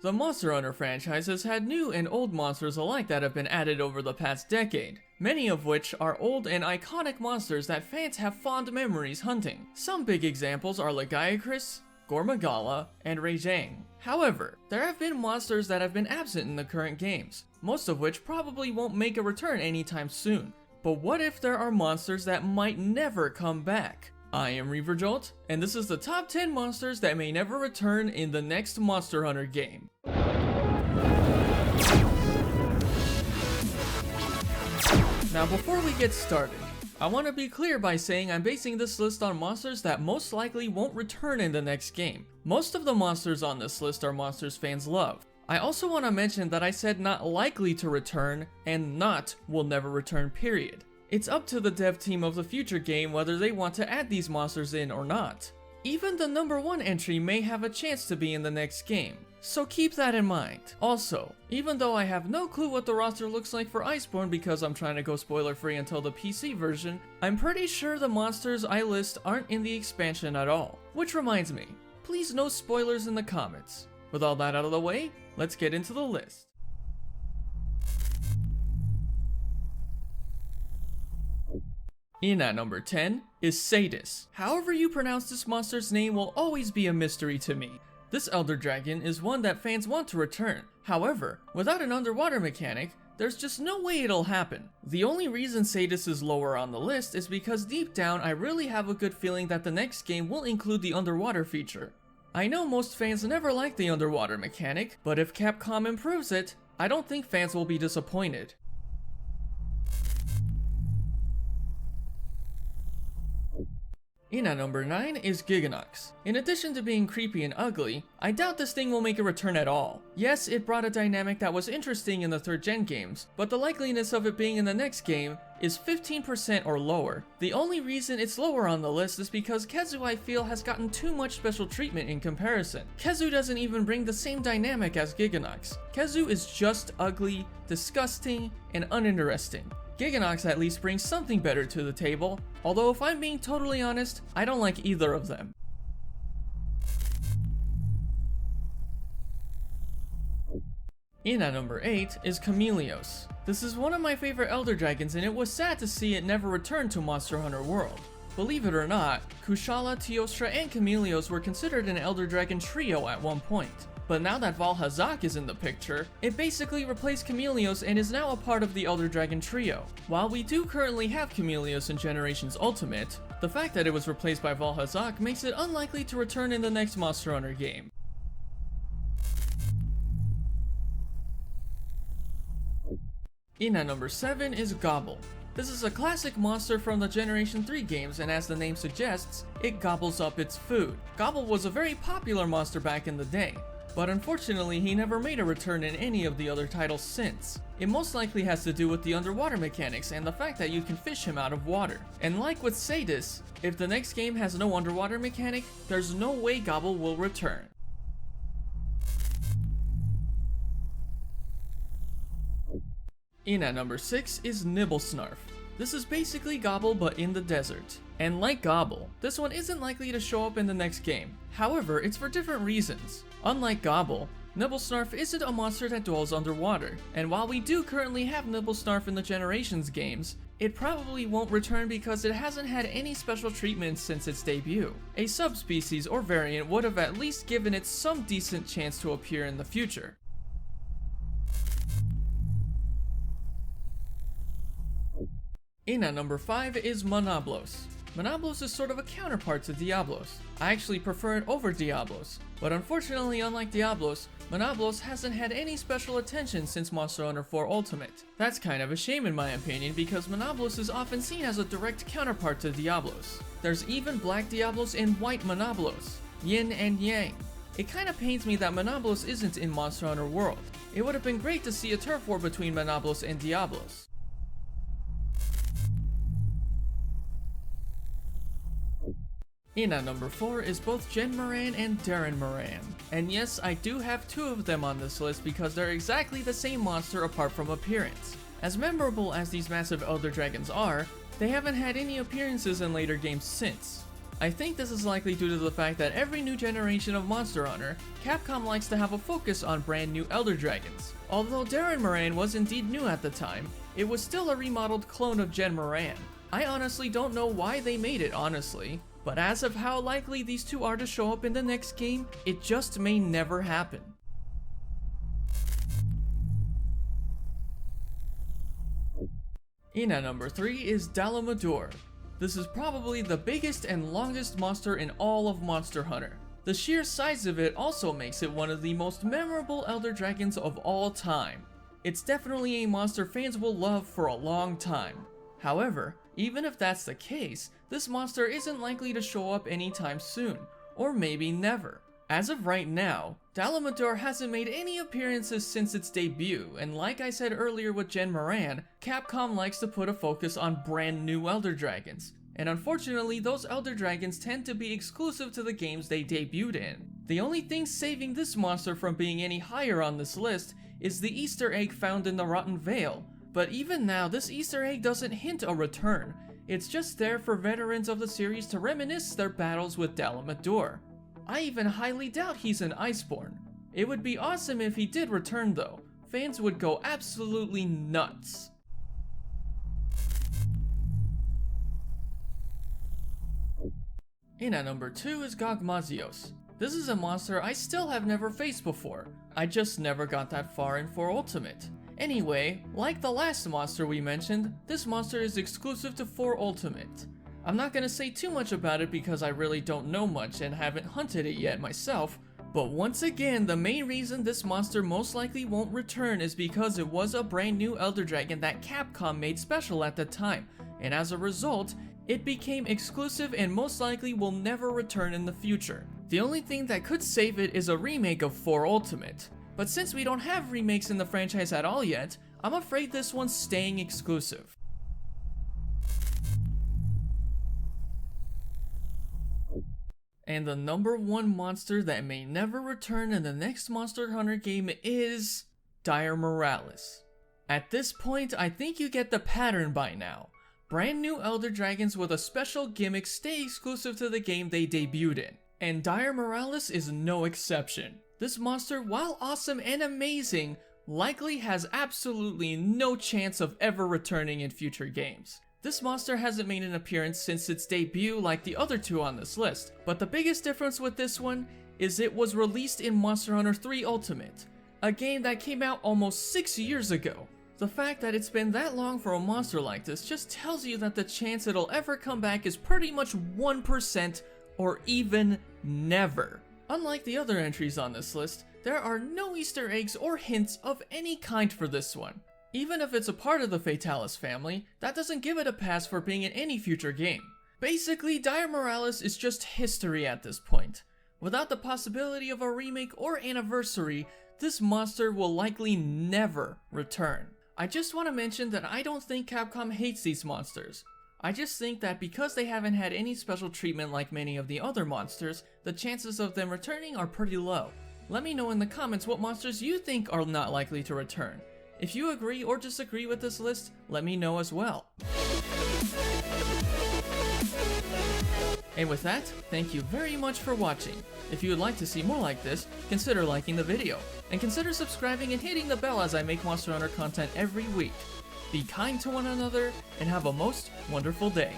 The Monster Hunter franchise has had new and old monsters alike that have been added over the past decade, many of which are old and iconic monsters that fans have fond memories hunting. Some big examples are Legiacris, Gormagala, and ReaverJolt. However, there have been monsters that have been absent in the current games, most of which probably won't make a return anytime soon. But what if there are monsters that might never come back? I am ReaverJolt, and this is the top 10 monsters that may never return in the next Monster Hunter game. Now before we get started, I want to be clear by saying I'm basing this list on monsters that most likely won't return in the next game. Most of the monsters on this list are monsters fans love. I also want to mention that I said not likely to return and not will never return, period. It's up to the dev team of the future game whether they want to add these monsters in or not. Even the number 1 entry may have a chance to be in the next game, so keep that in mind. Also, even though I have no clue what the roster looks like for Iceborne because I'm trying to go spoiler free until the PC version, I'm pretty sure the monsters I list aren't in the expansion at all. Which reminds me, please no spoilers in the comments. With all that out of the way, let's get into the list. In at number 10 is Ceadus. However you pronounce this monster's name will always be a mystery to me. This Elder Dragon is one that fans want to return. However, without an underwater mechanic, there's just no way it'll happen. The only reason Ceadus is lower on the list is because deep down I really have a good feeling that the next game will include the underwater feature. I know most fans never like the underwater mechanic, but if Capcom improves it, I don't think fans will be disappointed. In at number 9 is Gigginox. In addition to being creepy and ugly, I doubt this thing will make a return at all. Yes, it brought a dynamic that was interesting in the 3rd gen games, but the likeliness of it being in the next game is 15% or lower. The only reason it's lower on the list is because Khezu I feel has gotten too much special treatment in comparison. Khezu doesn't even bring the same dynamic as Gigginox. Khezu is just ugly, disgusting, and uninteresting. Gigginox at least brings something better to the table, although if I'm being totally honest, I don't like either of them. In at number 8 is Chameleos. This is one of my favorite Elder Dragons and it was sad to see it never return to Monster Hunter World. Believe it or not, Kushala, Teostra, and Chameleos were considered an Elder Dragon trio at one point. But now that Valhazak is in the picture, it basically replaced Chameleos and is now a part of the Elder Dragon trio. While we do currently have Chameleos in Generations Ultimate, the fact that it was replaced by Valhazak makes it unlikely to return in the next Monster Hunter game. In at number 7 is Gobul. This is a classic monster from the Generation 3 games, and as the name suggests, it gobbles up its food. Gobul was a very popular monster back in the day, but unfortunately he never made a return in any of the other titles since. It most likely has to do with the underwater mechanics and the fact that you can fish him out of water. And like with Ceadus, if the next game has no underwater mechanic, there's no way Gobul will return. In at number 6 is Nibelsnarf. This is basically Gobul but in the desert. And like Gobul, this one isn't likely to show up in the next game. However, it's for different reasons. Unlike Gobul, Nibelsnarf isn't a monster that dwells underwater, and while we do currently have Nibelsnarf in the Generations games, it probably won't return because it hasn't had any special treatment since its debut. A subspecies or variant would have at least given it some decent chance to appear in the future. In at number 5 is Monoblos. Monoblos is sort of a counterpart to Diablos. I actually prefer it over Diablos, but unfortunately unlike Diablos, Monoblos hasn't had any special attention since Monster Hunter 4 Ultimate. That's kind of a shame in my opinion because Monoblos is often seen as a direct counterpart to Diablos. There's even black Diablos and white Monoblos, yin and yang. It kinda pains me that Monoblos isn't in Monster Hunter World. It would have been great to see a turf war between Monoblos and Diablos. In at number 4 is both Jhen Mohran and Dahren Mohran. And yes, I do have 2 of them on this list because they're exactly the same monster apart from appearance. As memorable as these massive Elder Dragons are, they haven't had any appearances in later games since. I think this is likely due to the fact that every new generation of Monster Hunter, Capcom likes to have a focus on brand new Elder Dragons. Although Dahren Moran was indeed new at the time, it was still a remodeled clone of Jhen Moran. I honestly don't know why they made it, honestly, but as of how likely these two are to show up in the next game, it just may never happen. In at number 3 is Dalamadur. This is probably the biggest and longest monster in all of Monster Hunter. The sheer size of it also makes it one of the most memorable Elder Dragons of all time. It's definitely a monster fans will love for a long time. However, even if that's the case, this monster isn't likely to show up anytime soon, or maybe never. As of right now, Dalamadur hasn't made any appearances since its debut, and like I said earlier with Jhen Moran, Capcom likes to put a focus on brand new Elder Dragons, and unfortunately those Elder Dragons tend to be exclusive to the games they debuted in. The only thing saving this monster from being any higher on this list is the Easter egg found in the Rotten Vale, but even now this Easter egg doesn't hint a return, it's just there for veterans of the series to reminisce their battles with Dalamadur. I even highly doubt he's an Iceborne. It would be awesome if he did return though. Fans would go absolutely nuts. In at number 2 is Gogmazios. This is a monster I still have never faced before. I just never got that far in 4 Ultimate. Anyway, like the last monster we mentioned, this monster is exclusive to 4 Ultimate. I'm not gonna say too much about it because I really don't know much and haven't hunted it yet myself, but once again, the main reason this monster most likely won't return is because it was a brand new Elder Dragon that Capcom made special at the time, and as a result, it became exclusive and most likely will never return in the future. The only thing that could save it is a remake of 4 Ultimate, but since we don't have remakes in the franchise at all yet, I'm afraid this one's staying exclusive. And the number 1 monster that may never return in the next Monster Hunter game is Dahren Miralis. At this point, I think you get the pattern by now. Brand new Elder Dragons with a special gimmick stay exclusive to the game they debuted in, and Dahren Miralis is no exception. This monster, while awesome and amazing, likely has absolutely no chance of ever returning in future games. This monster hasn't made an appearance since its debut like the other 2 on this list, but the biggest difference with this one is it was released in Monster Hunter 3 Ultimate, a game that came out almost 6 years ago. The fact that it's been that long for a monster like this just tells you that the chance it'll ever come back is pretty much 1% or even never. Unlike the other entries on this list, there are no Easter eggs or hints of any kind for this one. Even if it's a part of the Fatalis family, that doesn't give it a pass for being in any future game. Basically, Dahren Miralis is just history at this point. Without the possibility of a remake or anniversary, this monster will likely never return. I just want to mention that I don't think Capcom hates these monsters. I just think that because they haven't had any special treatment like many of the other monsters, the chances of them returning are pretty low. Let me know in the comments what monsters you think are not likely to return. If you agree or disagree with this list, let me know as well. And with that, thank you very much for watching. If you would like to see more like this, consider liking the video, and consider subscribing and hitting the bell as I make Monster Hunter content every week. Be kind to one another, and have a most wonderful day.